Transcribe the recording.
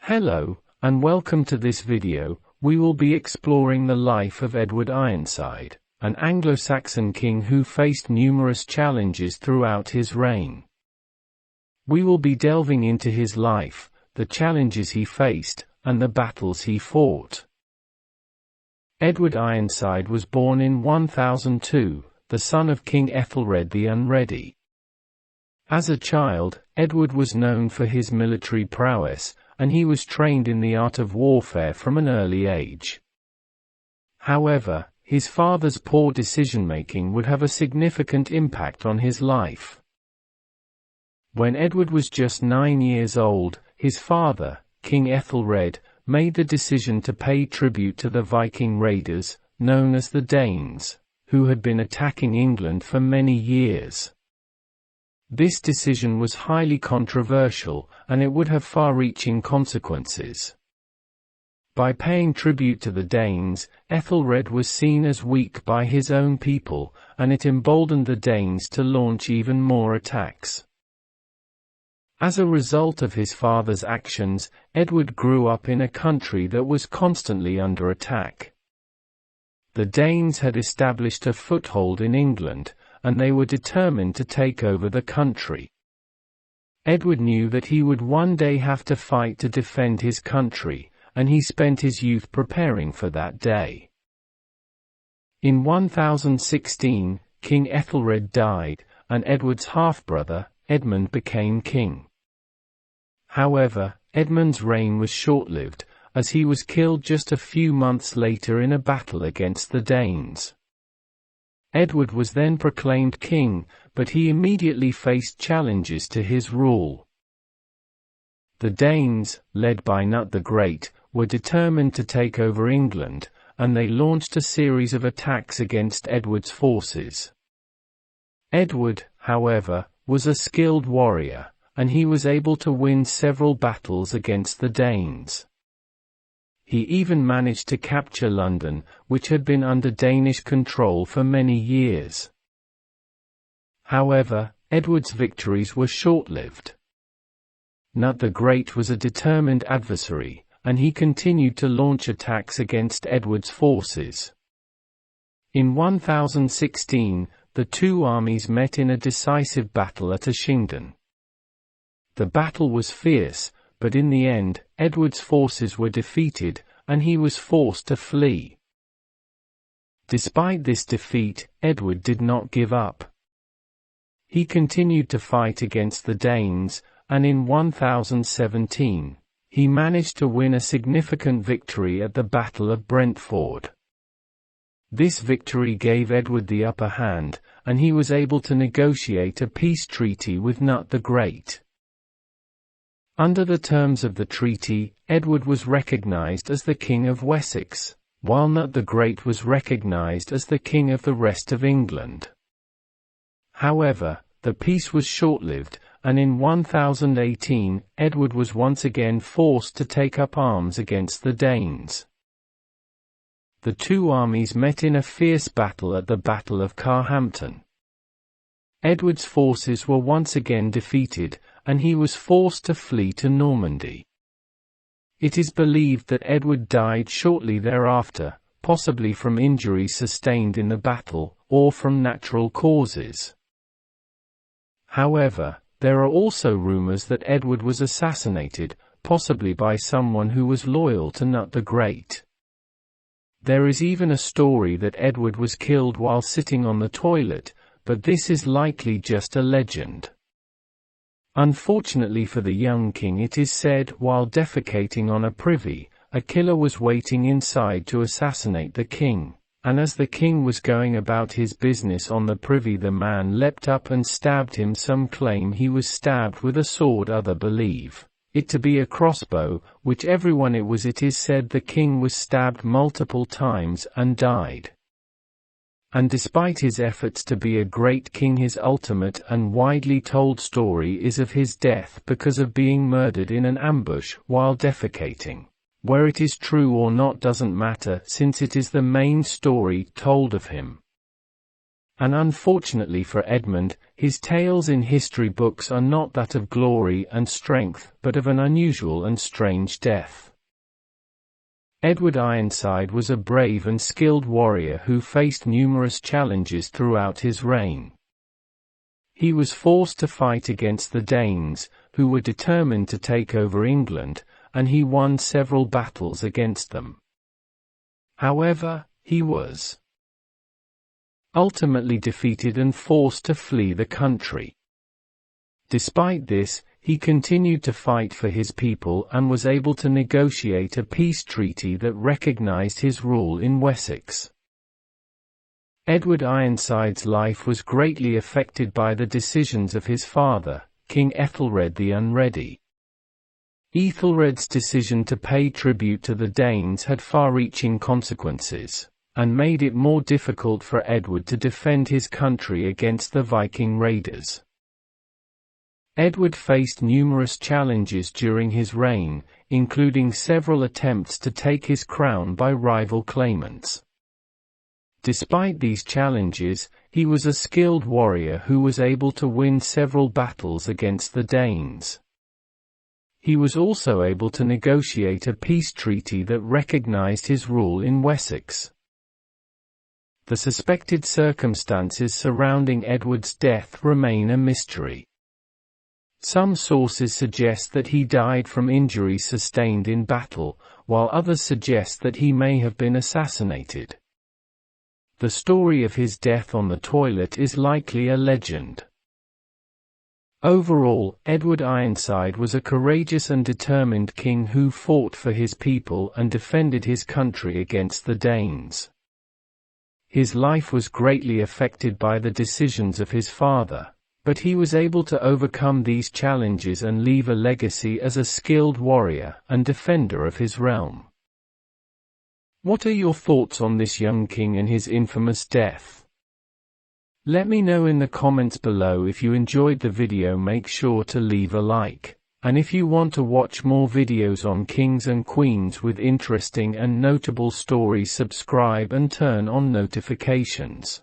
Hello, and welcome to this video. We will be exploring the life of Edward Ironside, an Anglo-Saxon king who faced numerous challenges throughout his reign. We will be delving into his life, the challenges he faced, and the battles he fought. Edward Ironside was born in 1002, the son of King Ethelred the Unready. As a child, Edward was known for his military prowess, and he was trained in the art of warfare from an early age. However, his father's poor decision-making would have a significant impact on his life. When Edward was just 9 years old, his father, King Ethelred, made the decision to pay tribute to the Viking raiders, known as the Danes, who had been attacking England for many years. This decision was highly controversial, and it would have far-reaching consequences. By paying tribute to the Danes, Ethelred was seen as weak by his own people, and it emboldened the Danes to launch even more attacks. As a result of his father's actions, Edward grew up in a country that was constantly under attack. The Danes had established a foothold in England, and they were determined to take over the country. Edward knew that he would one day have to fight to defend his country, and he spent his youth preparing for that day. In 1016, King Ethelred died, and Edward's half-brother, Edmund, became king. However, Edmund's reign was short-lived, as he was killed just a few months later in a battle against the Danes. Edward was then proclaimed king, but he immediately faced challenges to his rule. The Danes, led by Knut the Great, were determined to take over England, and they launched a series of attacks against Edward's forces. Edward, however, was a skilled warrior, and he was able to win several battles against the Danes. He even managed to capture London, which had been under Danish control for many years. However, Edward's victories were short-lived. Knut the Great was a determined adversary, and he continued to launch attacks against Edward's forces. In 1016, the two armies met in a decisive battle at Ashington. The battle was fierce, but in the end, Edward's forces were defeated, and he was forced to flee. Despite this defeat, Edward did not give up. He continued to fight against the Danes, and in 1017, he managed to win a significant victory at the Battle of Brentford. This victory gave Edward the upper hand, and he was able to negotiate a peace treaty with Knut the Great. Under the terms of the treaty, Edward was recognized as the King of Wessex, while Knut the Great was recognized as the King of the rest of England. However, the peace was short-lived, and in 1018, Edward was once again forced to take up arms against the Danes. The two armies met in a fierce battle at the Battle of Carhampton. Edward's forces were once again defeated, and he was forced to flee to Normandy. It is believed that Edward died shortly thereafter, possibly from injuries sustained in the battle, or from natural causes. However, there are also rumors that Edward was assassinated, possibly by someone who was loyal to Knut the Great. There is even a story that Edward was killed while sitting on the toilet, but this is likely just a legend. Unfortunately for the young king, it is said, while defecating on a privy, a killer was waiting inside to assassinate the king, and as the king was going about his business on the privy, the man leapt up and stabbed him. Some claim he was stabbed with a sword, others believe it to be a crossbow, whichever one it was. It is said the king was stabbed multiple times and died. And despite his efforts to be a great king, his ultimate and widely told story is of his death because of being murdered in an ambush while defecating. Where it is true or not doesn't matter, since it is the main story told of him. And unfortunately for Edmund, his tales in history books are not that of glory and strength, but of an unusual and strange death. Edward Ironside was a brave and skilled warrior who faced numerous challenges throughout his reign. He was forced to fight against the Danes, who were determined to take over England, and he won several battles against them. However, he was ultimately defeated and forced to flee the country. Despite this, he continued to fight for his people and was able to negotiate a peace treaty that recognized his rule in Wessex. Edward Ironside's life was greatly affected by the decisions of his father, King Ethelred the Unready. Ethelred's decision to pay tribute to the Danes had far-reaching consequences, and made it more difficult for Edward to defend his country against the Viking raiders. Edward faced numerous challenges during his reign, including several attempts to take his crown by rival claimants. Despite these challenges, he was a skilled warrior who was able to win several battles against the Danes. He was also able to negotiate a peace treaty that recognized his rule in Wessex. The suspected circumstances surrounding Edward's death remain a mystery. Some sources suggest that he died from injuries sustained in battle, while others suggest that he may have been assassinated. The story of his death on the toilet is likely a legend. Overall, Edward Ironside was a courageous and determined king who fought for his people and defended his country against the Danes. His life was greatly affected by the decisions of his father, but he was able to overcome these challenges and leave a legacy as a skilled warrior and defender of his realm. What are your thoughts on this young king and his infamous death? Let me know in the comments below. If you enjoyed the video, make sure to leave a like. And if you want to watch more videos on kings and queens with interesting and notable stories, subscribe and turn on notifications.